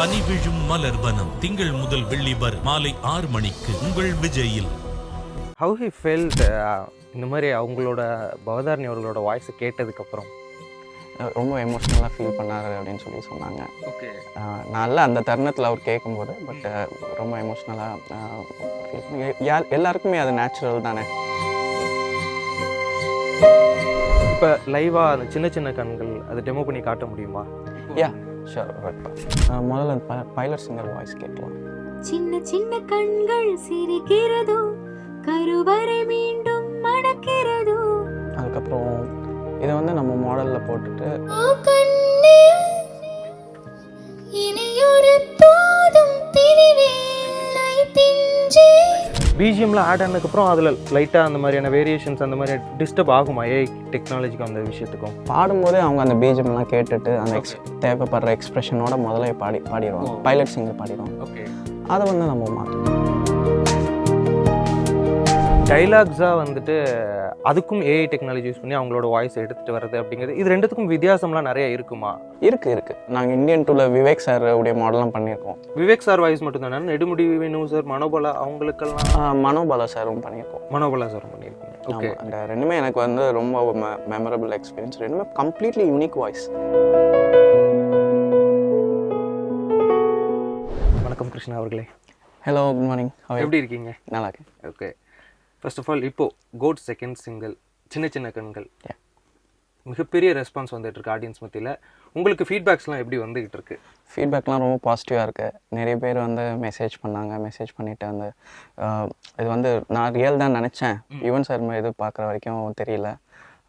பனி விழும் மலர்வனம் திங்கள் முதல் வெள்ளி வரை மாலை 6 மணிக்கு உங்கள் விஜயில். ஹவு ஹி ஃபெல்ட் இந்த மாதிரி அவங்களோட பவதாரணி அவர்களோட வாய்ஸை கேட்டதுக்கப்புறம்? ரொம்ப எமோஷ்னலாக ஃபீல் பண்ணார் அப்படின்னு சொன்னாங்க. ஓகே. நல்லா அந்த தருணத்தில் அவர் கேட்கும்போது பட் ரொம்ப எமோஷ்னலாக ஃபீல் பண்ணி எல்லாருக்குமே அது நேச்சுரல் தானே. இப்போ லைவாக அந்த சின்ன சின்ன கண்கள் அதை டெமோ பண்ணி காட்ட முடியுமா? Yeah sure. முதல்ல பைலட் சிங்கர் வாய்ஸ் கேட்கலாம். சின்ன சின்ன கண்கள் சிரிக்கிறதோ கருவறை மீண்டும் மணக்கிறதோ. அதுக்கப்புறம் இதை வந்து நம்ம மாடலில் போட்டுட்டு பிஜிஎம்ல ஆட் ஆனதுக்கப்புறம் அதில் லைட்டாக அந்த மாதிரியான வேரியேஷன்ஸ் அந்த மாதிரி டிஸ்டர்ப் ஆகுமா ஏஐ டெக்னாலஜிக்கும் அந்த விஷயத்துக்கும்? பாடும்போதே அவங்க அந்த பிஜிஎம்லாம் கேட்டுட்டு அந்த தேவைப்படுற எக்ஸ்பிரஷனோட முதல்ல பாடிடுவாங்க. பைலட் சிங்கர் பாடிடுவாங்க. ஓகே. அதை வந்து நம்ம மாற்றணும். டைலாக்ஸாக வந்துட்டு அதுக்கும் ஏஐ டெக்னாலஜி யூஸ் பண்ணி அவங்களோட வாய்ஸ் எடுத்துகிட்டு வர்றது அப்படிங்கிறது இது ரெண்டுத்துக்கும் வித்தியாசம்லாம் நிறைய இருக்குமா? இருக்குது. நாங்கள் இந்தியன் டூவில் விவேக் சார் உடைய மாடலாம் பண்ணியிருக்கோம். விவேக் சார் வாய்ஸ் மட்டும் தானே? நெடுமுடி வேணு சார், மனோபாலா அவங்களுக்கெல்லாம்? மனோபாலா சாரும் பண்ணியிருக்கோம். மனோபாலா சாரும் பண்ணியிருக்கோம். ஓகே. அந்த ரெண்டுமே எனக்கு வந்து ரொம்ப மெமரபிள் எக்ஸ்பீரியன்ஸ். ரெண்டுமே கம்ப்ளீட்லி யூனிக் வாய்ஸ். வணக்கம் கிருஷ்ணா அவர்களே. Hello, good morning. எப்படி இருக்கீங்க? நல்லா இருக்கேன். ஓகே. ஃபர்ஸ்ட் ஆஃப் ஆல் இப்போது கோட் செகண்ட் சிங்கிள் சின்ன சின்ன கண்கள் மிகப்பெரிய ரெஸ்பான்ஸ் வந்துட்டு இருக்கு ஆடியன்ஸ் மத்தியில். உங்களுக்கு ஃபீட்பேக்ஸ்லாம் எப்படி வந்துகிட்டு இருக்கு? ஃபீட்பேக்லாம் ரொம்ப பாசிட்டிவாக இருக்குது. நிறைய பேர் வந்து மெசேஜ் பண்ணிவிட்டு அந்த இது வந்து நான் ரியல் தான் நினச்சேன், யுவன் சார் இது பார்க்குற வரைக்கும் தெரியல.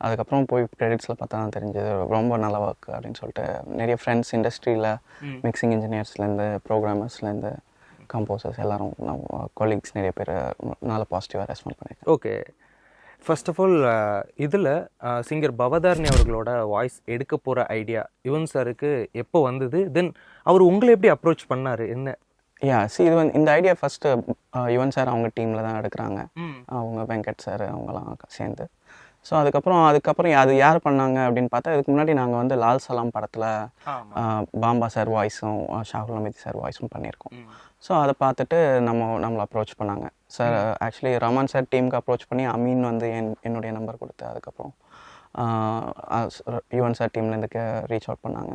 அதுக்கப்புறம் போய் கிரெடிட்ஸில் பார்த்தா தான் தெரிஞ்சது ரொம்ப நல்ல ஒர்க் அப்படின்னு சொல்லிட்டு. நிறைய ஃப்ரெண்ட்ஸ் இண்டஸ்ட்ரியில் மிக்சிங் இன்ஜினியர்ஸ்லேருந்து ப்ரோக்ராமர்ஸ்லேருந்து கம்போசர்ஸ் எல்லோரும் நம்ம கொலீக்ஸ் நிறைய பேர் நல்ல பாசிட்டிவாக ரெஸ்பாண்ட் பண்ணியிருக்கேன். ஓகே. ஃபர்ஸ்ட் ஆஃப் ஆல் இதில் சிங்கர் பவதாரணி அவர்களோட வாய்ஸ் எடுக்க போகிற ஐடியா யுவன் சாருக்கு எப்போ வந்தது? தென் அவர் உங்களை எப்படி அப்ரோச் பண்ணார்? என்ன? இது வந்து இந்த ஐடியா ஃபஸ்ட்டு யுவன் சார் அவங்க டீமில் தான் எடுக்கிறாங்க. அவங்க வெங்கட் சார் அவங்களாம் சேர்ந்து. ஸோ அதுக்கப்புறம் அது யார் பண்ணாங்க அப்படின்னு பார்த்தா, இதுக்கு முன்னாடி நாங்கள் வந்து லால் சலாம் படத்தில் பாம்பா சார் வாய்ஸும் ஷாகுல் அமித் சார் வாய்ஸும் பண்ணியிருக்கோம். ஸோ அதை பார்த்துட்டு நம்மளை அப்ரோச் பண்ணாங்க சார். ஆக்சுவலி ரமன் சார் டீமுக்கு அப்ரோச் பண்ணி அமீன் வந்து என்னுடைய நம்பர் கொடுத்து அதுக்கப்புறம் யுவன் சார் டீம்லேருந்து ரீச் அவுட் பண்ணாங்க.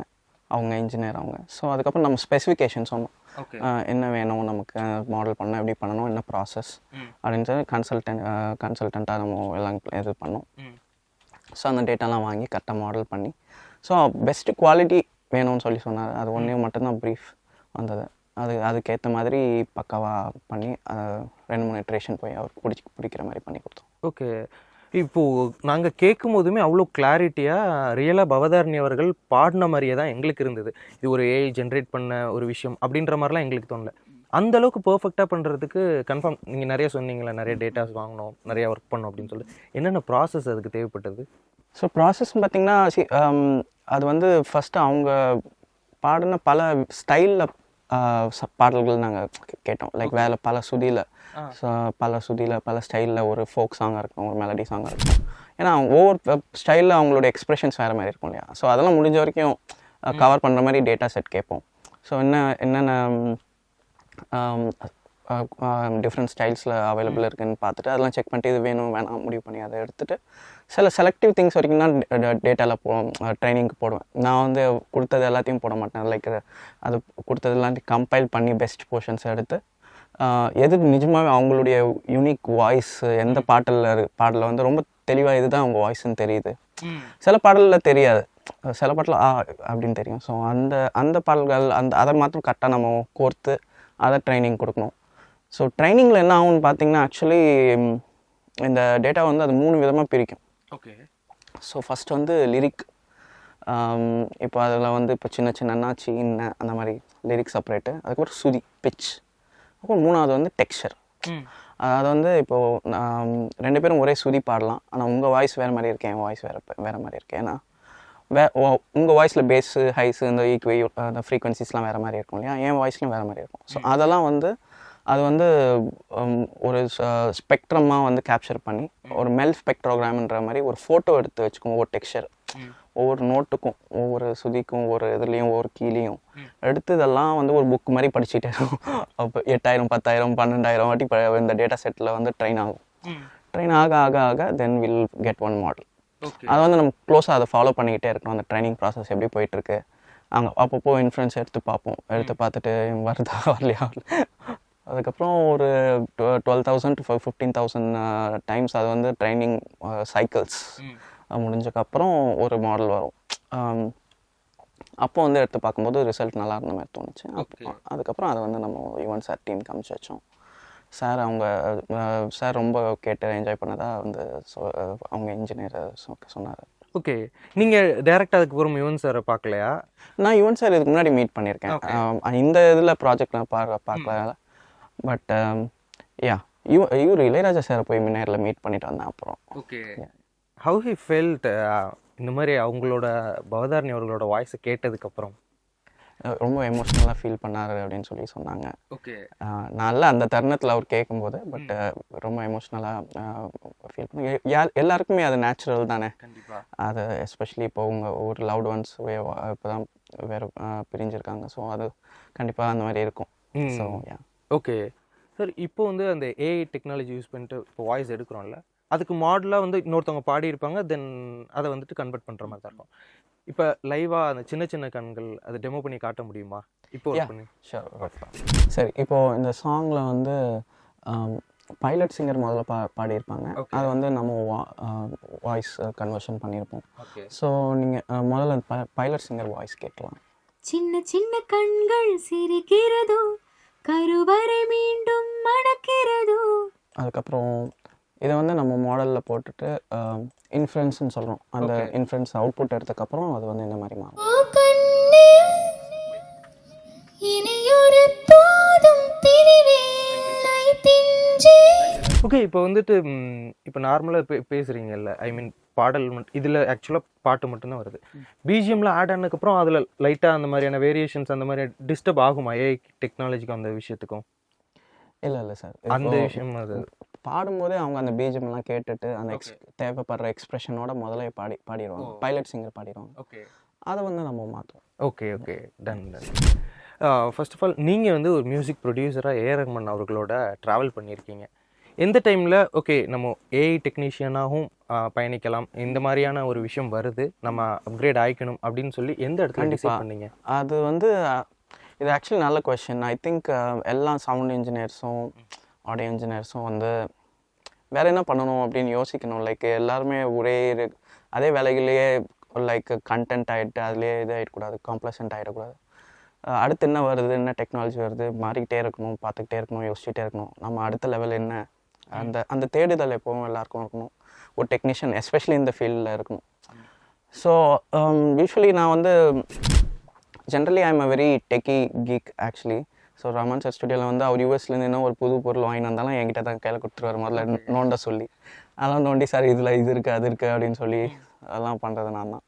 அவங்க இன்ஜினியர் அவங்க. ஸோ அதுக்கப்புறம் நம்ம ஸ்பெசிஃபிகேஷன் சொன்னோம். என்ன வேணும் நமக்கு, மாடல் பண்ண எப்படி பண்ணணும், என்ன ப்ராசஸ் அப்படின்னு சொல்லி கன்சல்டண்ட்டாக நம்ம எல்லாம் இது பண்ணோம். ஸோ அந்த டேட்டாலாம் வாங்கி கரெக்டாக மாடல் பண்ணி ஸோ பெஸ்ட்டு குவாலிட்டி வேணும்னு சொன்னார். அது ஒன்றே மட்டும்தான் ப்ரீஃப் வந்தது. அதுக்கேற்ற மாதிரி பக்காவாக பண்ணி 2-3 இட்ரேஷன் போய் அவர் பிடிக்கிற மாதிரி பண்ணி கொடுத்தோம். ஓகே. இப்போது நாங்கள் கேட்கும் போதுமே அவ்வளோ கிளாரிட்டியாக ரியலாக பவதாரணி அவர்கள் பாடின மாதிரியே தான் எங்களுக்கு இருந்தது. இது ஒரு ஏஐ ஜென்ரேட் பண்ண ஒரு விஷயம் அப்படின்ற மாதிரிலாம் எங்களுக்கு தோணல. அந்தளவுக்கு பர்ஃபெக்டாக பண்ணுறதுக்கு கன்ஃபார்ம் நீங்கள் நிறைய சொன்னீங்களே, நிறைய டேட்டாஸ் வாங்கணும், நிறையா ஒர்க் பண்ணணும் அப்படின்னு சொல்லி என்னென்ன ப்ராசஸ் அதுக்கு தேவைப்பட்டது? ஸோ ப்ராசஸ்ன்னு பார்த்தீங்கன்னா அது வந்து ஃபஸ்ட்டு அவங்க பாடின பல ஸ்டைலில் பாடல்கள் நாங்கள் கேட்டோம். லைக் பல சுதியில் பல ஸ்டைலில் ஒரு ஃபோக் சாங்காக இருக்கும், ஒரு மெலடி சாங்காக இருக்கும். ஏன்னா ஒவ்வொரு ஸ்டைலில் அவங்களோட எக்ஸ்ப்ரெஷன்ஸ் வேறு மாதிரி இருக்கும் இல்லையா. ஸோ அதெல்லாம் முடிஞ்ச வரைக்கும் கவர் பண்ணுற மாதிரி டேட்டா செட் கேட்போம். ஸோ என்னென்ன டிஃப்ரெண்ட் ஸ்டைல்ஸில் அவைலபிள் இருக்குதுன்னு பார்த்துட்டு அதெல்லாம் செக் பண்ணிட்டு இது வேணும் வேணாம் முடிவு பண்ணி அதை எடுத்துகிட்டு சில செலக்டிவ் திங்ஸ் வரைக்கும் தான் டேட்டாவில் ட்ரைனிங்க்கு போடுவேன். நான் வந்து கொடுத்தது எல்லாத்தையும் போட மாட்டேன். லைக் அது கொடுத்தது எல்லாத்தையும் கம்பைல் பண்ணி பெஸ்ட் போர்ஷன்ஸை எடுத்து எது நிஜமாகவே அவங்களுடைய யூனிக் வாய்ஸ் எந்த பாடலில் வந்து ரொம்ப தெளிவாக இதுதான் அவங்க வாய்ஸ்ன்னு தெரியுது. சில பாடலில் தெரியாது, சில பாட்டில் அப்படின்னு தெரியும். ஸோ அந்த பாடல்கள் அதை மாத்திரம் கரெக்டாக நம்ம கோர்த்து அதை ட்ரைனிங் கொடுக்கணும். ஸோ ட்ரைனிங்கில் என்ன ஆகும்னு பார்த்தீங்கன்னா, ஆக்சுவலி இந்த டேட்டா வந்து அது 3 விதமாக பிரிக்கும். ஓகே. ஸோ ஃபஸ்ட் வந்து லிரிக். இப்போ அதில் வந்து இப்போ சின்ன அண்ணாச்சி அந்த மாதிரி லிரிக் செப்பரேட்டு. அதுக்கப்புறம் சுதி பிச். அப்புறம் 3வது வந்து டெக்ஸ்சர். அதாவது வந்து இப்போது 2 பேரும் ஒரே சுதி பாடலாம், ஆனால் உங்கள் வாய்ஸ் வேறு மாதிரி இருக்கேன், என் வாய்ஸ் வேறு மாதிரி இருக்கேன். ஏன்னா உங்கள் வாய்ஸில் பேஸு ஹைஸு இந்த ஈக்வி அந்த ஃப்ரீக்வன்சிஸ்லாம் வேறு மாதிரி இருக்கும் இல்லையா, என் வாய்ஸ்லையும் வேறு மாதிரி இருக்கும். ஸோ அதெல்லாம் வந்து அது வந்து ஒரு ஸ்பெக்ட்ரமாக வந்து கேப்சர் பண்ணி ஒரு மெல் ஸ்பெக்ட்ரோகிராம்ன்ற மாதிரி ஒரு ஃபோட்டோ எடுத்து வச்சுக்கோங்க, ஒரு டெக்ஸ்சர் ஒவ்வொரு நோட்டுக்கும் ஒவ்வொரு சுதிக்கும் ஒவ்வொரு இதுலேயும் ஒவ்வொரு கீழேயும் எடுத்து இதெல்லாம் வந்து ஒரு புக் மாதிரி படிச்சுட்டே இருக்கும். அப்போ 8000 10,000 12,000 வாட்டி இந்த டேட்டா செட்டில் வந்து ட்ரெயின் ஆகும். ட்ரெயின் ஆக ஆக ஆக then will get one model. அதை வந்து நம்ம க்ளோஸாக அதை ஃபாலோ பண்ணிக்கிட்டே இருக்கணும். அந்த ட்ரைனிங் ப்ராசஸ் எப்படி போயிட்டுருக்கு, அங்கே அப்பப்போ இன்ஃப்ளூயன்ஸ் எடுத்து பார்ப்போம். எடுத்து பார்த்துட்டு வருதா வரலையா. அதுக்கப்புறம் ஒரு 12,000 to 15,000 டைம்ஸ் அது வந்து ட்ரைனிங் சைக்கிள்ஸ் முடிஞ்சதுக்கப்புறம் ஒரு மாடல் வரும். அப்போ வந்து எடுத்து பார்க்கும்போது ரிசல்ட் நல்லா இருந்த மாதிரி தோணுச்சு. அதுக்கப்புறம் அதை வந்து நம்ம யுவன் சார் டீம் காமிச்சு வச்சோம். சார் சார் ரொம்ப கேட்டு என்ஜாய் பண்ணதா வந்து அவங்க இன்ஜினியரை சொன்னார். ஓகே, நீங்கள் டேரெக்டாக அதுக்கப்புறம் யுவன் சாரை பார்க்கலையா? நான் யுவன் சார் இதுக்கு முன்னாடி மீட் பண்ணியிருக்கேன். இந்த இதில் ப்ராஜெக்ட் நான் பார்க்கல. பட் இவர் இளையராஜா சாரை போய் நேரில் மீட் பண்ணிட்டு வந்தேன். அப்புறம் ஓகே, ஹவு ஹி ஃபெல்ட் இந்த மாதிரி அவங்களோட பவதாரணி அவர்களோட வாய்ஸை கேட்டதுக்கப்புறம்? ரொம்ப எமோஷ்னலாக ஃபீல் பண்ணார் அப்படின்னு சொல்லி சொன்னாங்க. ஓகே, நல்லா அந்த தருணத்தில் அவர் கேட்கும்போது பட் ரொம்ப எமோஷ்னலாக ஃபீல் பண்ண. எல்லாருக்குமே அது நேச்சுரல் தானே. கண்டிப்பாக அது எஸ்பெஷலி இப்போ ஒரு லவ்ட் ஒன்ஸ் இப்போ தான் வேறு பிரிஞ்சிருக்காங்க. ஸோ அது கண்டிப்பாக அந்த மாதிரி இருக்கும். ஸோ ஓகே சார், இப்போ வந்து அந்த ஏஐ டெக்னாலஜி யூஸ் பண்ணிட்டு இப்போ வாய்ஸ் எடுக்கிறோம்ல, அதுக்கு மாடலாக வந்து இன்னொருத்தவங்க பாடியிருப்பாங்க, தென் அதை வந்துட்டு கன்வெர்ட் பண்ணுற மாதிரி தான் இருக்கும். இப்போ லைவாக அந்த சின்ன சின்ன கண்கள் அதை டெமோ பண்ணி காட்ட முடியுமா இப்போ? சரி, இப்போது இந்த சாங்கில் வந்து பைலட் சிங்கர் முதல்ல பாடியிருப்பாங்க. அதை வந்து நம்ம வாய்ஸ் கன்வர்ஷன் பண்ணியிருப்போம். ஸோ நீங்கள் முதல்ல பைலட் சிங்கர் வாய்ஸ் கேட்கலாம். சின்ன சின்ன கண்கள் சிரிக்கிறதோ, கருவறை மீண்டும் மணக்கிறதோ. அதுக்கப்புறம் இதை வந்து நம்ம மாடலில் போட்டுட்டு இன்ஃப்ளூயன்ஸ்னு சொல்கிறோம். அந்த இன்ஃப்ளூயன்ஸ் அவுட்புட் எடுத்ததுக்கப்புறம் அது வந்து இந்த மாதிரி மாறும். ஓகே, இப்போ வந்துட்டு இப்போ நார்மலாக பேசுகிறீங்கல்ல, ஐ மீன் பாடல் இதில் ஆக்சுவலாக பாட்டு மட்டும்தான் வருது. பிஜிஎம்ல ஆட் ஆனதுக்கப்புறம் அதில் லைட்டாக அந்த மாதிரியான வேரியேஷன்ஸ் அந்த மாதிரி டிஸ்டர்ப் ஆகுமா ஏஐ டெக்னாலஜிக்கும் அந்த விஷயத்துக்கும்? இல்லை சார், அந்த விஷயம் அது பாடும்போதே அவங்க அந்த பிஜிஎம்லாம் கேட்டுட்டு அந்த தேவைப்படுற எக்ஸ்பிரஷனோட முதல்ல பாடிடுவாங்க. பைலட் சிங்கர் பாடிடுவாங்க. ஓகே, அதை வந்து நம்ம மாற்றுவோம். Okay okay, done. First of all நீங்கள் வந்து ஒரு மியூசிக் ப்ரொடியூசராக ஏஆர் ரஹ்மான் அவர்களோட ட்ராவல் பண்ணியிருக்கீங்க. எந்த டைமில் ஓகே நம்ம ஏஐ டெக்னீஷியனாகவும் பயணிக்கலாம், இந்த மாதிரியான ஒரு விஷயம் வருது, நம்ம அப்கிரேட் ஆகிக்கணும் அப்படின்னு சொல்லி எந்த இடத்துல டிசைட் பண்ணீங்க? அது வந்து இது ஆக்சுவலி நல்ல கொஷின். ஐ திங்க் எல்லா சவுண்ட் இன்ஜினியர்ஸும் ஆடியோ இன்ஜினியர்ஸும் வந்து வேறு என்ன பண்ணணும் அப்படின்னு யோசிக்கணும். லைக் எல்லாருமே அதே வேலைகளையே லைக் கண்டென்ட் ஆகிட்டு அதிலே இதாகிடக்கூடாது, காம்ப்ளசன்ட் ஆகிடக்கூடாது. அடுத்து என்ன வருது, என்ன டெக்னாலஜி வருது, மாறிக்கிட்டே இருக்கணும், பார்த்துக்கிட்டே இருக்கணும், யோசிச்சுட்டே இருக்கணும். நம்ம அடுத்த லெவல் என்ன, அந்த தேடுதல் எப்போவும் எல்லாருக்கும் இருக்கணும். ஒரு டெக்னீஷியன் எஸ்பெஷலி இந்த ஃபீல்டில் இருக்கணும். ஸோ யூஸ்வலி நான் வந்து generally I am a very techie geek actually. So Rahman sir ஸ்டுடியோவில் வந்து அவர் யூஎஸ்லேருந்து என்ன ஒரு புது பொருள் வாங்கிட்டு வந்தாலும் என்கிட்ட தான் கையில் கொடுத்துருவார். முதல்ல நோண்ட சொல்லி அதெல்லாம் நோண்டி சார் இதில் இது இருக்குது அது இருக்குது அப்படின்னு சொல்லி அதெல்லாம் பண்ணுறது நான் தான்.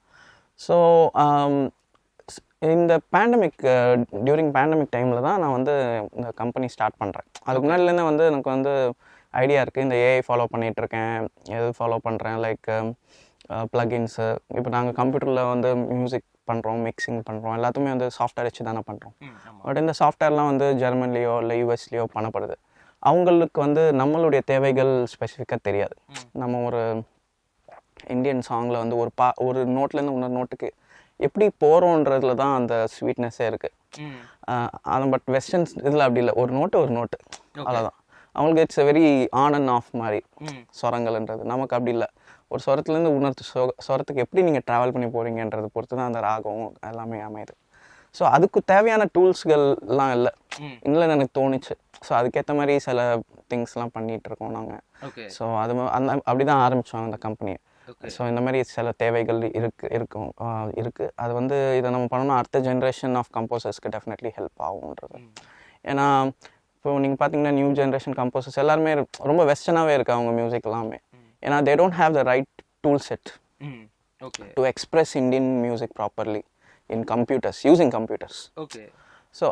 ஸோ இந்த டியூரிங் பேண்டமிக் டைமில் தான் நான் வந்து இந்த கம்பெனி ஸ்டார்ட் பண்ணுறேன். அதுக்கு முன்னாடிலேருந்து வந்து எனக்கு வந்து ஐடியா இருக்குது. இந்த ஏஐ ஃபாலோ பண்ணிகிட்ருக்கேன், எது ஃபாலோ பண்ணுறேன் லைக் ப்ளகின்ஸு. இப்போ நாங்கள் கம்ப்யூட்டரில் வந்து மியூசிக் பண்ணுறோம், மிக்சிங் பண்ணுறோம், எல்லாத்துமே வந்து சாஃப்ட்வேர் வச்சு தானே பண்ணுறோம். பட் இந்த சாஃப்ட்வேர்லாம் வந்து ஜெர்மன்லேயோ இல்லை யூஎஸ்லேயோ பண்ணப்படுது. அவங்களுக்கு வந்து நம்மளுடைய தேவைகள் ஸ்பெசிஃபிக்காக தெரியாது. நம்ம ஒரு இந்தியன் சாங்கில் வந்து ஒரு நோட்லேருந்து இன்னொரு நோட்டுக்கு எப்படி போகிறோன்றதுல தான் அந்த ஸ்வீட்னஸ்ஸே இருக்குது. பட் வெஸ்டர்ன்ஸ் இதில் அப்படி இல்லை, ஒரு நோட்டு அவ்வளோதான். அவங்களுக்கு it's very on and half மாதிரி ஸ்வரங்கள்ன்றது. நமக்கு அப்படி இல்லை. ஒரு ஸ்வரத்துலேருந்து உணர்த்து ஸ்வரத்துக்கு எப்படி நீங்கள் ட்ராவல் பண்ணி போகிறீங்கன்றது பொறுத்து தான் அந்த ராகம் எல்லாமே அமையுது. ஸோ அதுக்கு தேவையான டூல்ஸ்கள்லாம் இல்லைன்னு எனக்கு தோணுச்சு. ஸோ அதுக்கேற்ற மாதிரி சில திங்ஸ்லாம் பண்ணிகிட்ருக்கோம் நாங்கள். ஸோ அப்படி தான் ஆரம்பித்தோம் அந்த கம்பெனியை. ஸோ இந்த மாதிரி சில தேவைகள் இருக்குது. அது வந்து இதை நம்ம பண்ணோம்னா அடுத்த ஜென்ரேஷன் ஆஃப் கம்போசர்ஸ்க்கு டெஃபினெட்லி ஹெல்ப் ஆகுன்றது. ஏன்னா இப்போ நீங்கள் பார்த்தீங்கன்னா நியூ ஜென்ரேஷன் கம்போசர்ஸ் எல்லாருமே ரொம்ப வெஸ்டர்னாகவே இருக்குது அவங்க மியூசிக் எல்லாமே. ஏன்னா they don't have the right tool set to express Indian music properly in computers, using computers. So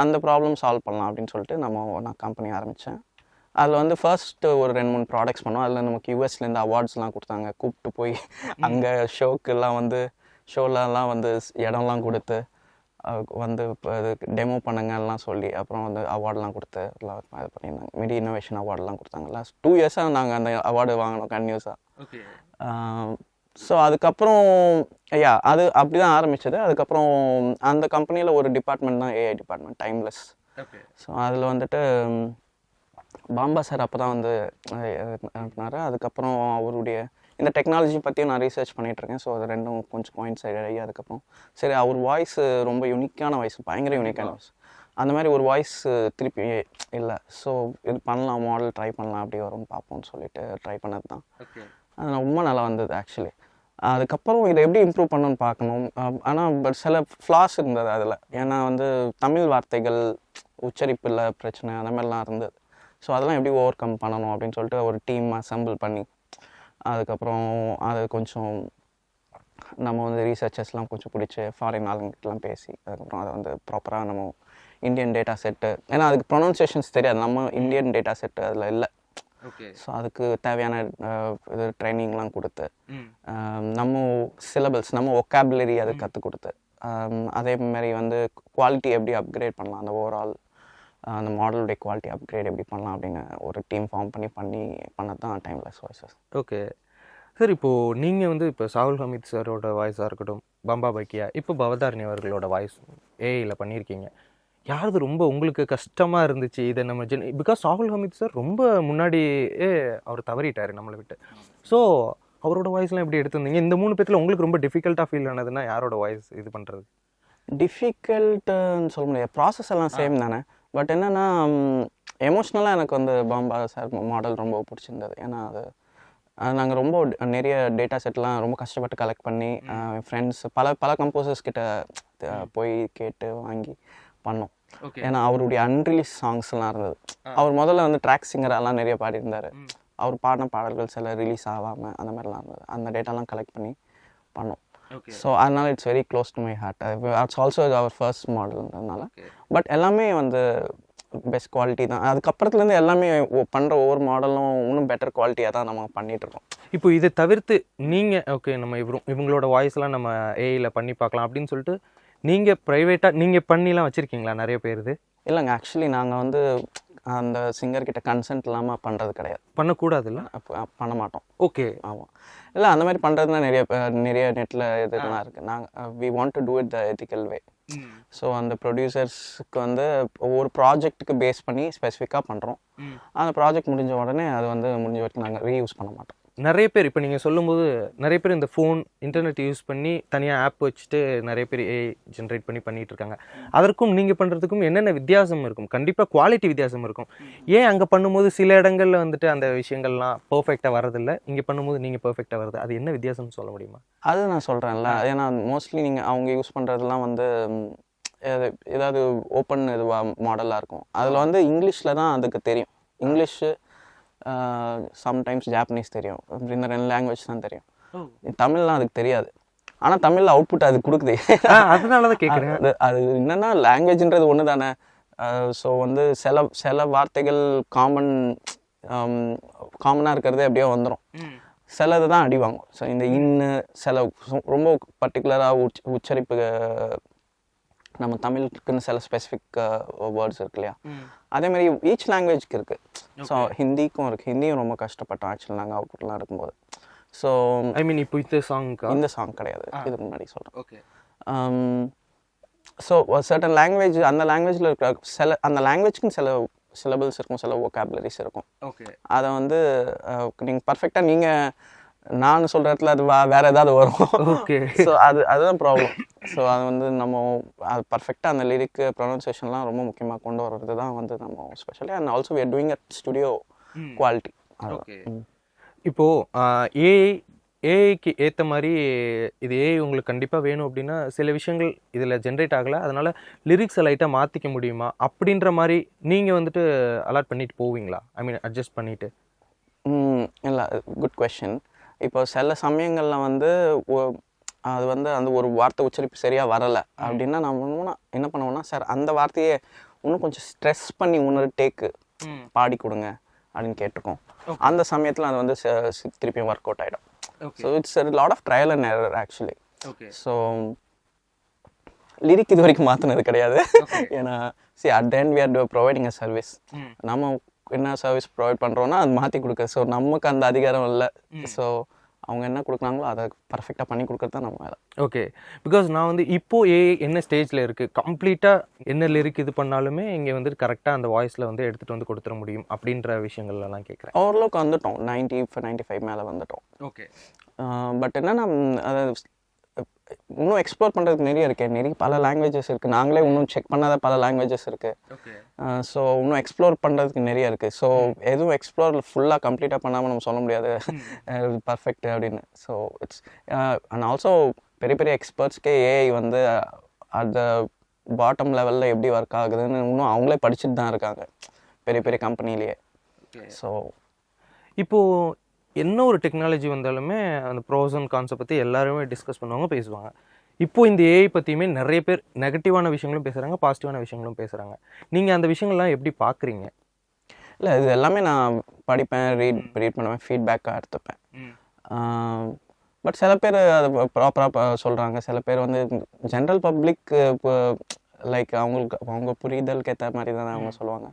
அந்த ப்ராப்ளம் சால்வ் பண்ணலாம் அப்படின்னு சொல்லிட்டு நான் கம்பெனி ஆரம்பித்தேன். அதில் வந்து ஃபர்ஸ்ட் ஒரு 2-3 ப்ராடக்ட்ஸ் பண்ணோம். அதில் நமக்கு யூஎஸ்லேருந்து அவார்ட்ஸ்லாம் கொடுத்தாங்க. கூப்பிட்டு போய் அங்கே ஷோக்கெல்லாம் வந்து ஷோலலாம் வந்து இடம்லாம் கொடுத்து வந்து இப்போ இது டெமோ பண்ணுங்கலாம் சொல்லி அப்புறம் வந்து அவார்டெலாம் கொடுத்து எல்லாம் இது பண்ணியிருந்தாங்க. மீடி இன்னோவேஷன் அவார்டெலாம் கொடுத்தாங்க. லாஸ்ட் 2 இயர்ஸாக நாங்கள் அந்த அவார்டு வாங்கினோம் கன்யூஸாக. ஸோ அதுக்கப்புறம் அது அப்படி தான் ஆரம்பித்தது. அதுக்கப்புறம் அந்த கம்பெனியில் ஒரு டிபார்ட்மெண்ட் தான் ஏஐ டிபார்ட்மெண்ட், டைம்லெஸ். ஸோ அதில் வந்துட்டு பாம்பா சார் அப்போ தான் வந்து அனுப்புனார். அதுக்கப்புறம் அவருடைய இந்த டெக்னாலஜி பற்றியும் நான் ரீசர்ச் பண்ணிகிட்ருக்கேன். ஸோ அது ரெண்டும் கொஞ்சம் பாயிண்ட்ஸ் ஆகி அதுக்கப்புறம் சரி அவர் வாய்ஸ் ரொம்ப யூனிக்கான வாய்ஸ், பயங்கர யூனிக்கான வாய்ஸ். அந்த மாதிரி ஒரு வாய்ஸ் திருப்பி இல்லை. ஸோ இது பண்ணலாம், மாடல் ட்ரை பண்ணலாம், அப்படி வரும்னு பார்ப்போம்னு சொல்லிட்டு ட்ரை பண்ணது தான். அது ரொம்ப நல்லா வந்தது ஆக்சுவலி. அதுக்கப்புறம் இதை எப்படி இம்ப்ரூவ் பண்ணணும்னு பார்க்கணும். ஆனால் பட் சில ஃப்ளாஸ் இருந்தது அதில். ஏன்னா வந்து தமிழ் வார்த்தைகள் உச்சரிப்பில் பிரச்சனை அந்த மாதிரிலாம் இருந்தது. ஸோ அதெல்லாம் எப்படி ஓவர் கம் பண்ணணும் அப்படின்னு சொல்லிட்டு ஒரு டீம் அசம்பிள் பண்ணி அதுக்கப்புறம் அது கொஞ்சம் நம்ம வந்து ரீசர்ச்சர்ஸ்லாம் கொஞ்சம் பிடிச்சி ஃபாரின் ஆளுங்கிட்டலாம் பேசி அதுக்கப்புறம் அதை வந்து ப்ராப்பராக நம்ம இந்தியன் டேட்டா செட்டு, ஏன்னா அதுக்கு ப்ரொனன்சியேஷன்ஸ் தெரியாது, நம்ம இந்தியன் டேட்டா செட்டு அதில் இல்லை. ஸோ அதுக்கு தேவையான இது ட்ரைனிங்லாம் கொடுத்து நம்ம சிலபஸ், நம்ம ஒக்காபுலரி அதை கற்றுக் கொடுத்து அதே மாதிரி வந்து குவாலிட்டி எப்படி அப்கிரேட் பண்ணலாம், அந்த ஓவரால் அந்த மாடலுடைய குவாலிட்டி அப்கிரேட் எப்படி பண்ணலாம் அப்படின்னு ஒரு டீம் ஃபார்ம் பண்ணி பண்ணது தான் டைம்லெஸ் வாய்ஸஸ். ஓகே சார், இப்போது நீங்கள் வந்து இப்போ சாகுல் ஹமீத் சாரோட வாய்ஸாக இருக்கட்டும், பம்பா பைக்கியா, இப்போ பவதாரணி அவர்களோட வாய்ஸ் ஏஐயில் பண்ணியிருக்கீங்க. யாருது ரொம்ப உங்களுக்கு கஷ்டமாக இருந்துச்சு இதை நம்ம பிகாஸ் சாகுல் ஹமீத் சார் ரொம்ப முன்னாடியே அவர் தவறிட்டார் நம்மளை விட்டு. ஸோ அவரோட வாய்ஸ்லாம் எப்படி எடுத்துருந்தீங்க? இந்த 3 பேத்தில் உங்களுக்கு ரொம்ப டிஃபிகல்ட்டாக ஃபீல் ஆனதுன்னா யாரோட வாய்ஸ் இது பண்ணுறது? டிஃபிகல்ட்டுன்னு சொல்ல முடியாது, ப்ராசஸ் எல்லாம் சேம் தானே. பட் என்னென்னா எமோஷ்னலாக எனக்கு வந்து பாம்பா சார் மாடல் ரொம்ப பிடிச்சிருந்தது. ஏன்னா அது நாங்கள் ரொம்ப நிறைய டேட்டா செட்லாம் ரொம்ப கஷ்டப்பட்டு கலெக்ட் பண்ணி ஃப்ரெண்ட்ஸ் பல கம்போசர்ஸ் கிட்ட போய் கேட்டு வாங்கி பண்ணோம். ஏன்னா அவருடைய அன்ரிலீஸ் சாங்ஸ்லாம் இருந்தது. அவர் முதல்ல வந்து ட்ராக் சிங்கரெல்லாம் நிறைய பாடியிருந்தார். அவர் பாடின பாடல்கள் சில ரிலீஸ் ஆகாமல் அந்த மாதிரிலாம் இருந்தது. அந்த டேட்டாலாம் கலெக்ட் பண்ணி பண்ணோம். ஸோ அதனால் it's very close to my heart. It's also அவர் ஃபர்ஸ்ட் மாடல்ன்றதுனால. பட் எல்லாமே வந்து பெஸ்ட் குவாலிட்டி தான். அதுக்கப்புறத்துலேருந்து எல்லாமே பண்ணுற ஒவ்வொரு மாடலும் இன்னும் பெட்டர் குவாலிட்டியாக தான் நம்ம பண்ணிகிட்ருக்கோம். இப்போ இதை தவிர்த்து நீங்கள் ஓகே நம்ம இவங்களோட வாய்ஸ்லாம் நம்ம ஏஐயில் பண்ணி பார்க்கலாம் அப்படின்னு சொல்லிட்டு நீங்கள் ப்ரைவேட்டாக நீங்கள் பண்ணிலாம் வச்சுருக்கீங்களா நிறைய பேர்? இது இல்லைங்க, ஆக்சுவலி நாங்கள் வந்து அந்த சிங்கர்கிட்ட கன்சென்ட் இல்லாமல் பண்ணுறது கிடையாது. பண்ணக்கூடாது இல்லை, பண்ண மாட்டோம். ஓகே, ஆமாம். இல்லை அந்த மாதிரி பண்ணுறதுனா நிறைய நெட்டில் இதெல்லாம் இருக்குது. நாங்கள் we want to do it the ethical way. So அந்த ப்ரொடியூசர்ஸ்க்கு வந்து ஒவ்வொரு ப்ராஜெக்ட்டுக்கு பேஸ் பண்ணி ஸ்பெசிஃபிக்காக பண்ணுறோம். அந்த ப்ராஜெக்ட் முடிஞ்ச உடனே அது வந்து முடிஞ்ச வரைக்கும் நாங்கள் ரீயூஸ் பண்ண மாட்டோம். நிறைய பேர் இப்போ நீங்கள் சொல்லும்போது நிறைய பேர் இந்த ஃபோன் இன்டர்நெட் யூஸ் பண்ணி தனியாக ஆப் வச்சுட்டு நிறைய பேர் ஏஐ ஜென்ரேட் பண்ணிட்டு இருக்காங்க. அதற்கும் நீங்கள் பண்ணுறதுக்கும் என்னென்ன வித்தியாசம் இருக்கும்? கண்டிப்பாக குவாலிட்டி வித்தியாசம் இருக்கும். ஏன் அங்கே பண்ணும்போது சில இடங்களில் வந்துட்டு அந்த விஷயங்கள்லாம் பர்ஃபெக்டாக வரதில்லை, இங்கே பண்ணும்போது நீங்கள் பர்ஃபெக்டாக வருது, அது என்ன வித்தியாசம்னு சொல்ல முடியுமா? அது நான் சொல்கிறேன்ல, ஏன்னா மோஸ்ட்லி நீங்கள் அவங்க யூஸ் பண்ணுறதுலாம் வந்து ஏதாவது ஓப்பன் இதுவாக மாடலாக இருக்கும். அதில் வந்து இங்கிலீஷில் தான் அதுக்கு தெரியும். இங்கிலீஷு சம்டைம்ஸ் ஜாப்பனீஸ் தெரியும், இந்த 2 லாங்குவேஜ் தான் தெரியும். தமிழ்லாம் அதுக்கு தெரியாது. ஆனால் தமிழில் அவுட்புட் அது கொடுக்குது. அதனால தான் கேட்குறேன். அது என்னென்னா லாங்குவேஜ்ன்றது ஒன்று தானே. ஸோ வந்து சில வார்த்தைகள் காமனாக இருக்கிறதே அப்படியே வந்துடும். சிலது தான் அடி வாங்கும். ஸோ இந்த சில ரொம்ப பர்டிகுலராக உச்சரிப்பு நம்ம தமிழுக்குன்னு சில ஸ்பெசிஃபிக் வேர்ட்ஸ் இருக்கு இல்லையா, அதே மாதிரி ஈச் லாங்குவேஜ்க்கு இருக்குது. ஸோ ஹிந்திக்கும் இருக்குது. ஹிந்தியும் ரொம்ப கஷ்டப்பட்டோம் ஆக்சுவலி நாங்கள் அவுட்புட்லாம் எடுக்கும்போது. ஸோ ஐ மீன் இப்போ இந்த சாங் கிடையாது, இதுக்கு முன்னாடி சொல்கிறேன். ஓகே. ஸோ சர்டன் லாங்குவேஜ், அந்த லாங்குவேஜில் இருக்கிற அந்த லாங்குவேஜ்க்குன்னு சில சிலபிள்ஸ் இருக்கும், சில ஒகாபுலரிஸ் இருக்கும். ஓகே. அதை வந்து நீங்கள் பர்ஃபெக்டாக நீங்கள் நான் சொல்கிற இடத்துல அது வேறு ஏதாவது வரும். ஓகே. ஸோ அதுதான் ப்ராப்ளம். ஸோ அது வந்து நம்ம அது பர்ஃபெக்டாக அந்த லிரிக்கு ப்ரொனன்சியேஷன்லாம் ரொம்ப முக்கியமாக கொண்டு வர்றது தான் வந்து நம்ம specially. And also we are doing at studio quality. Okay. இப்போது ஏஐக்கு ஏற்ற மாதிரி இது ஏஐ உங்களுக்கு கண்டிப்பாக வேணும் அப்படின்னா சில விஷயங்கள் இதில் ஜென்ரேட் ஆகலை, அதனால் லிரிக்ஸை லைட்டாக மாற்றிக்க முடியுமா அப்படின்ற மாதிரி நீங்கள் வந்துட்டு அலாட் பண்ணிட்டு போவீங்களா? ஐ மீன் அட்ஜஸ்ட் பண்ணிவிட்டு? இல்லை, குட் கொஷின். இப்போ சில சமயங்களில் வந்து அது வந்து அந்த ஒரு வார்த்தை உச்சரிப்பு சரியாக வரலை அப்படின்னா நம்ம என்ன பண்ணுவோம்னா, சார் அந்த வார்த்தையே இன்னும் கொஞ்சம் ஸ்ட்ரெஸ் பண்ணி இன்னொரு டேக்கு பாடி கொடுங்க அப்படின்னு கேட்டிருக்கோம். அந்த சமயத்தில் அது வந்து திருப்பியும் ஒர்க் அவுட் ஆகிடும். So it's lot of trial and error actually. So lyric இது வரைக்கும் மாற்றினது கிடையாது. ஏன்னா at the end we are providing a service. நம்ம என்ன சர்வீஸ் ப்ரொவைட் பண்ணுறோன்னா அது மாற்றி கொடுக்க. ஸோ நமக்கு அந்த அதிகாரம் இல்லை. ஸோ அவங்க என்ன கொடுக்குறாங்களோ அதை பர்ஃபெக்டாக பண்ணி கொடுக்குறது தான் நம்ம வேலை. ஓகே, பிகாஸ் நான் வந்து இப்போது ஏஐ என்ன ஸ்டேஜில் இருக்குது, கம்ப்ளீட்டாக என்ன லிரிக் இது பண்ணாலுமே இங்கே வந்துட்டு கரெக்டாக அந்த வாய்ஸில் வந்து எடுத்துகிட்டு வந்து கொடுத்துட முடியும் அப்படின்ற விஷயங்கள்லாம் கேட்குறேன். ஓரளவுக்கு வந்துட்டோம், 95 மேலே வந்துட்டோம். ஓகே, பட் என்னன்னா அதை இன்னும் எக்ஸ்ப்ளோர் பண்ணுறதுக்கு நிறைய பல லாங்குவேஜஸ் இருக்குது. நாங்களே இன்னும் செக் பண்ணாத பல லாங்குவேஜஸ் இருக்குது. ஸோ இன்னும் எக்ஸ்ப்ளோர் பண்ணுறதுக்கு நிறைய இருக்குது. ஸோ எதுவும் எக்ஸ்ப்ளோர் ஃபுல்லாக கம்ப்ளீட்டாக பண்ணாமல் நம்ம சொல்ல முடியாது பர்ஃபெக்ட் அப்படின்னு. ஸோ இட்ஸ் அண்ட் ஆல்சோ பெரிய பெரிய எக்ஸ்பர்ட்ஸ்க்கே ஏஐ வந்து அந்த பாட்டம் லெவலில் எப்படி ஒர்க் ஆகுதுன்னு இன்னும் அவங்களே படிச்சுட்டு தான் இருக்காங்க பெரிய பெரிய கம்பெனிலேயே. ஸோ இப்போது என்ன ஒரு டெக்னாலஜி வந்தாலுமே அந்த ப்ரோஸ் அண்ட் கான்ஸை பற்றி எல்லாருமே டிஸ்கஸ் பண்ணுவாங்க, பேசுவாங்க. இப்போது இந்த ஏஐ பற்றியுமே நிறைய பேர் நெகட்டிவான விஷயங்களும் பேசுகிறாங்க, பாசிட்டிவான விஷயங்களும் பேசுகிறாங்க. நீங்கள் அந்த விஷயங்கள்லாம் எப்படி பார்க்குறீங்க? இல்லை, இது எல்லாமே நான் படிப்பேன், ரீட் பண்ணுவேன், ஃபீட்பேக்காக எடுத்துப்பேன். பட் சில பேர் அதை ப்ராப்பராக சொல்கிறாங்க. சில பேர் வந்து ஜென்ரல் பப்ளிக் லைக் அவங்க புரிதலுக்கு ஏற்ற மாதிரி தானே அவங்க சொல்லுவாங்க.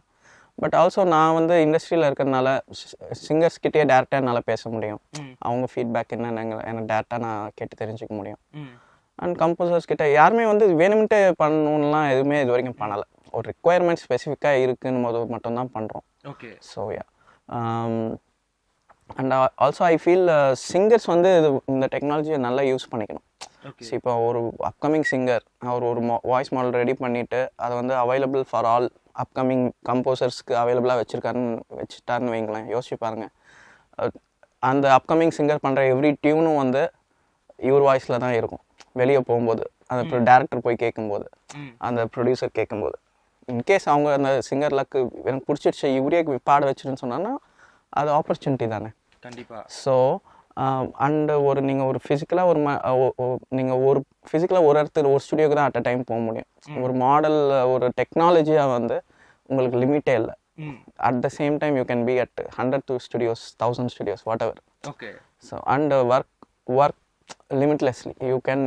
பட் ஆல்சோ நான் வந்து இண்டஸ்ட்ரியில் இருக்கிறதுனால சிங்கர்ஸ்கிட்டே டேரெக்டாக என்னால் பேச முடியும். அவங்க ஃபீட்பேக் என்னென்னு எனக்கு டேரெக்டாக நான் கேட்டு தெரிஞ்சுக்க முடியும். அண்ட் கம்போசர்ஸ் கிட்ட யாருமே வந்து வேணும்ட்டு பண்ணணும்லாம் எதுவுமே இது வரைக்கும் பண்ணலை. ஒரு ரிக்குவயர்மெண்ட் ஸ்பெசிஃபிக்காக இருக்குன்னு போது மட்டும்தான் பண்ணுறோம். Okay, so yeah. And also I feel singers வந்து இந்த டெக்னாலஜியை நல்லா யூஸ் பண்ணிக்கணும். இப்போ ஒரு அப்கமிங் சிங்கர் அவர் ஒரு வாய்ஸ் மாடல் ரெடி பண்ணிவிட்டு அதை வந்து அவைலபிள் ஃபார் ஆல் அப்கமிங் கம்போசர்ஸ்க்கு அவைலபிளாக வச்சுட்டாருன்னு வைங்களேன். யோசிச்சு பாருங்கள், அந்த அப்கமிங் சிங்கர் பண்ணுற எவ்ரி டியூனும் வந்து இவர் வாய்ஸில் தான் இருக்கும். வெளியே போகும்போது அந்த டேரக்டர் போய் கேட்கும்போது, அந்த ப்ரொடியூசர் கேட்கும்போது, இன்கேஸ் அவங்க அந்த சிங்கர் லக்கு எனக்கு பிடிச்சிடுச்சு இவரே பாட வச்சுருன்னு சொன்னான்னா அது ஆப்பர்ச்சுனிட்டி தானே. கண்டிப்பாக. ஸோ அண்டு நீங்கள் ஒரு ஃபிசிக்கலாக ஒரு ஃபிசிக்கலாக ஒரு இடத்துல ஒரு ஸ்டுடியோக்கு தான் அட் அ டைம் போக முடியும். ஒரு மாடல் ஒரு டெக்னாலஜியாக வந்து உங்களுக்கு லிமிட்டே இல்லை. At the same time you can be at 100 studios 1000 studios what ever. Okay, so and work limitlessly. You can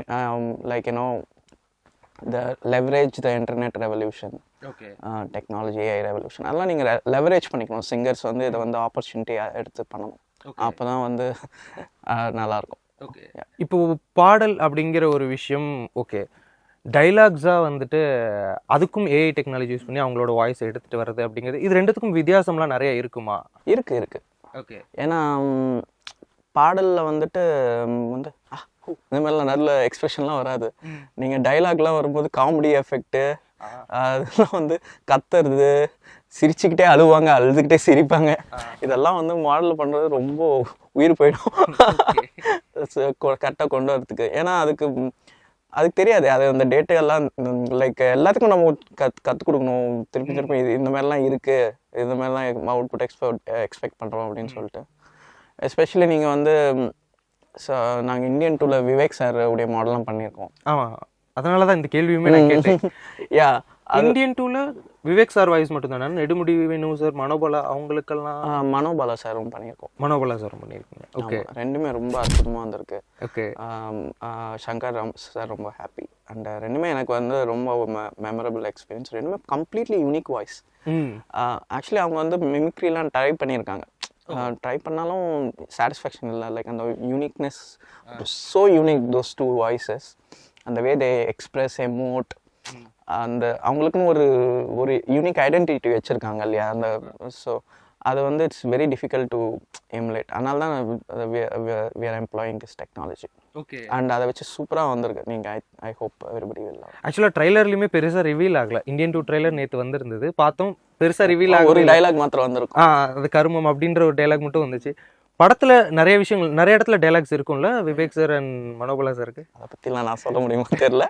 the leverage the internet revolution. Okay, technology AI revolution அதெல்லாம் நீங்கள் leverage பண்ணிக்கணும். சிங்கர்ஸ் வந்து இதை வந்து ஆப்பர்ச்சுனிட்டியாக எடுத்து பண்ணணும். அப்போ தான் வந்து நல்லாயிருக்கும். ஓகே, இப்போ பாடல் அப்படிங்கிற ஒரு விஷயம் ஓகே, டைலாக்ஸாக வந்துட்டு அதுக்கும் ஏஐ டெக்னாலஜி யூஸ் பண்ணி அவங்களோட வாய்ஸ் எடுத்துகிட்டு வர்றது அப்படிங்கிறது, இது ரெண்டுத்துக்கும் வித்தியாசம்லாம் நிறைய இருக்குமா? இருக்குது. ஓகே, ஏன்னா பாடலில் வந்துட்டு வந்து இந்த மாதிரிலாம் நல்ல எக்ஸ்பிரஷன்லாம் வராது. நீங்கள் டைலாக்லாம் வரும்போது காமெடி எஃபெக்ட்டு அதெல்லாம் வந்து கத்துறது, சிரிச்சுக்கிட்டே அழுவாங்க, அழுதுகிட்டே சிரிப்பாங்க. இதெல்லாம் வந்து மாடல் பண்ணுறது ரொம்ப உயிர் போயிடும் கரெக்டாக கொண்டு வரதுக்கு. ஏன்னா அதுக்கு தெரியாது. அது அந்த டேட்டாலாம் லைக் எல்லாத்துக்கும் நம்ம கற்றுக் கொடுக்கணும் திருப்பி இது இந்த மாதிரிலாம் இருக்குது, இந்த மாதிரிலாம் அவுட்புட் எக்ஸ்பெக்ட் பண்ணுறோம் அப்படின்னு சொல்லிட்டு. எஸ்பெஷலி நீங்கள் வந்து நாங்கள் இந்தியன் டூவில் விவேக் சார் உடைய மாடல்லாம் பண்ணியிருக்கோம். ஆமாம், அதனால தான் இந்த கேள்வியுமே நான் கேட்டேன். யா, இந்தியன் டூவில் விவேக் சார் வாய்ஸ் மட்டும் தானே? நெடுமுடி வேணு சார், மனோபாலா அவங்களுக்கெல்லாம் மனோபாலா சாரும் பண்ணியிருக்கோம். மனோபாலா சாரும் பண்ணியிருக்கீங்க. ஓகே, ரெண்டுமே ரொம்ப அற்புதமாக வந்திருக்கு. ஓகே, சங்கர் சார் ரொம்ப ஹாப்பி. அண்ட் ரெண்டுமே எனக்கு வந்து ரொம்ப மெமரபிள் எக்ஸ்பீரியன்ஸ். ரெண்டுமே கம்ப்ளீட்லி யூனிக் வாய்ஸ். ஆக்சுவலி அவங்க வந்து மிமிக்ரிலாம் ட்ரை பண்ணியிருக்காங்க. ட்ரை பண்ணாலும் சாட்டிஸ்ஃபேக்ஷன் இல்லை. லைக் அந்த uniqueness, so unique those two voices. அந்த வே தே எக்ஸ்பிரஸ் எமோட், அந்த அவங்களுக்குன்னு ஒரு யூனிக் ஐடென்டிட்டி வச்சுருக்காங்க இல்லையா. அந்த ஸோ அது வந்து it's very difficult to emulate. அதனால தான் we are employing this technology. Okay, and அதை வச்சு சூப்பராக வந்திருக்கு. நீங்கள் I hope everybody will love. ஆக்சுவலாக ட்ரைலர்லையுமே பெருசாக ரிவீல் ஆகலை. இந்தியன் டூ ட்ரைலர் நேற்று வந்திருந்தது, பார்த்தோம். பெருசாக ரிவீல் ஆகல, ஒரு டைலாக் மாத்திரம் வந்திருக்கும். அது கருமம் அப்படின்ற ஒரு டைலாக் மட்டும் வந்துச்சு. படத்தில் நிறைய விஷயங்கள், நிறைய இடத்துல டைலாக்ஸ் இருக்கும்ல விவேக் சார் அண்ட் மனோபாலா சாருக்கு. அதை பற்றிலாம் நான் சொல்ல முடியுமா தெரியல.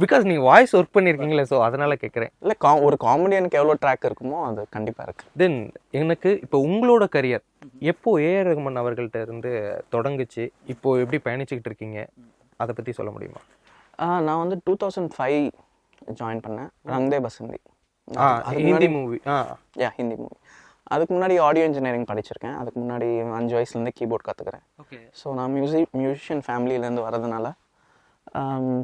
பிகாஸ் நீங்கள் வாய்ஸ் ஒர்க் பண்ணியிருக்கீங்களே, ஸோ அதனால் கேட்குறேன். இல்லை, ஒரு காமெடியனுக்கு எவ்வளோ ட்ராக் இருக்குமோ அது கண்டிப்பாக இருக்குது. தென் எனக்கு இப்போ உங்களோட கரியர் எப்போ ஏஆர் ரஹ்மான் அவர்கள்ட்ட இருந்து தொடங்குச்சு, இப்போது எப்படி பயணிச்சுக்கிட்டு இருக்கீங்க, அதை பற்றி சொல்ல முடியுமா? நான் வந்து 2005 ஜாயின் பண்ணேன். ரங் தே பசந்தி, ஹிந்தி மூவி. ஹிந்தி மூவி. அதுக்கு முன்னாடி ஆடியோ இன்ஜினியரிங் படிச்சிருக்கேன். அதுக்கு முன்னாடி 5 வயசுலேருந்து கீபோர்ட் கற்றுக்கிறேன். ஓகே. ஸோ நான் மியூசிஷியன் ஃபேமிலியிலேருந்து வரதுனால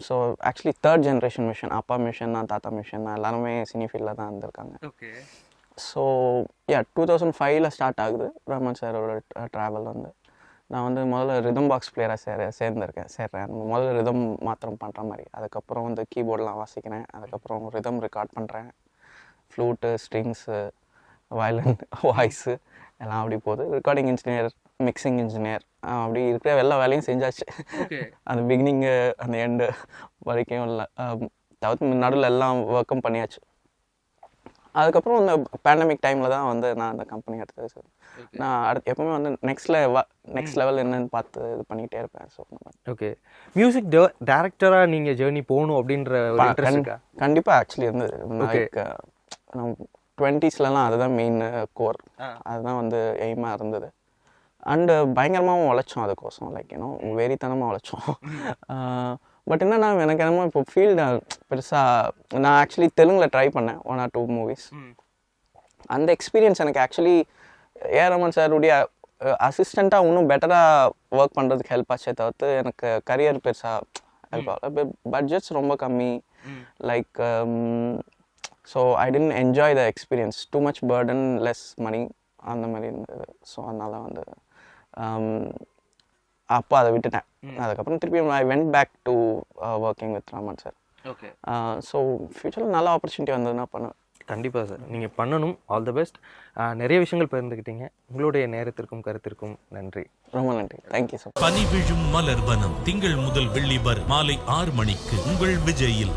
so actually 3rd generation musician. அப்பா மியூசிஷியன், நான் தாத்தா மியூசிஷியன், நான் எல்லாருமே சினி ஃபீல்டில் தான் இருந்திருக்காங்க. ஓகே. ஸோ 2005 ஸ்டார்ட் ஆகுது ரஹ்மான் சாரோட ட்ராவல் வந்து. நான் வந்து முதல்ல ரிதம் பாக்ஸ் பிளேயராக சேர்றேன். முதல்ல ரிதம் மாத்திரம் பண்ணுற மாதிரி. அதுக்கப்புறம் வந்து கீபோர்டெலாம் வாசிக்கிறேன். அதுக்கப்புறம் ரிதம் ரெக்கார்ட் பண்ணுறேன். ஃப்ளூட்டு, ஸ்ட்ரிங்ஸு, வயலின், வாய்ஸு எல்லாம் அப்படி போகுது. ரெக்கார்டிங் இன்ஜினியர், மிக்சிங் இன்ஜினியர், அப்படி இருக்கிற எல்லா வேலையும் செஞ்சாச்சு. அந்த பிகினிங்கு அந்த எண்டு வரைக்கும் இல்லை, தவிர்த்து நடுவில் எல்லாம் ஒர்க்கும் பண்ணியாச்சு. அதுக்கப்புறம் இந்த பேண்டமிக் டைமில் தான் வந்து நான் அந்த கம்பெனி எடுத்தது. சார் நான் எப்பவுமே வந்து நெக்ஸ்ட் லெவல் என்னன்னு பார்த்து இது பண்ணிகிட்டே இருப்பேன். So okay. மியூசிக் டைரக்டராக நீங்கள் ஜேர்னி போகணும் அப்படின்ற ஒரு இன்ட்ரெஸ்ட் இருக்கா? கண்டிப்பாக ஆக்சுவலி இருந்தது. லைக் நம்ம 20ஸ்லாம் அதுதான் மெயின் கோர், அதுதான் வந்து எய்மாக இருந்தது. அண்டு பயங்கரமாகவும் உழைச்சோம் அதுக்கோசம், லைக் வெறித்தனமாக உழைச்சோம். பட் என்னன்னா எனக்கு என்னமோ இப்போ ஃபீல்டு பெருசாக நான் ஆக்சுவலி தெலுங்கில் ட்ரை பண்ணேன் 1 or 2 மூவிஸ். அந்த எக்ஸ்பீரியன்ஸ் எனக்கு ஆக்சுவலி ஏஆர் ரஹ்மான் சாருடைய அசிஸ்டண்ட்டாக இன்னும் பெட்டராக ஒர்க் பண்ணுறதுக்கு ஹெல்ப் ஆச்சே தவிர்த்து எனக்கு கரியர் பெருசாக ஹெல்ப் ஆகல. பட்ஜெட்ஸ் ரொம்ப கம்மி, like so I tend enjoy the experience. Too much burden, less money, அந்த மாதிரி இருந்தது. ஸோ அதனால் வந்து அப்போ அதை விட்டுட்டேன். அதுக்கப்புறம் திருப்பி I went back to working with Rahman sir. Okay. So ஃப்யூச்சரில் நல்ல ஆப்பர்ச்சுனிட்டி வந்ததுன்னா பண்ணுவேன். கண்டிப்பாக சார், நீங்கள் பண்ணணும். All the best. நிறைய விஷயங்கள் பகிர்ந்துக்கிட்டீங்க. உங்களுடைய நேரத்திற்கும் கருத்திற்கும் நன்றி. ரொம்ப நன்றி. Thank you sir. பனி விழும் மலர் வனம் திங்கள் முதல் வெள்ளி வரை மாலை 6 மணிக்கு உங்கள் விஜயில்.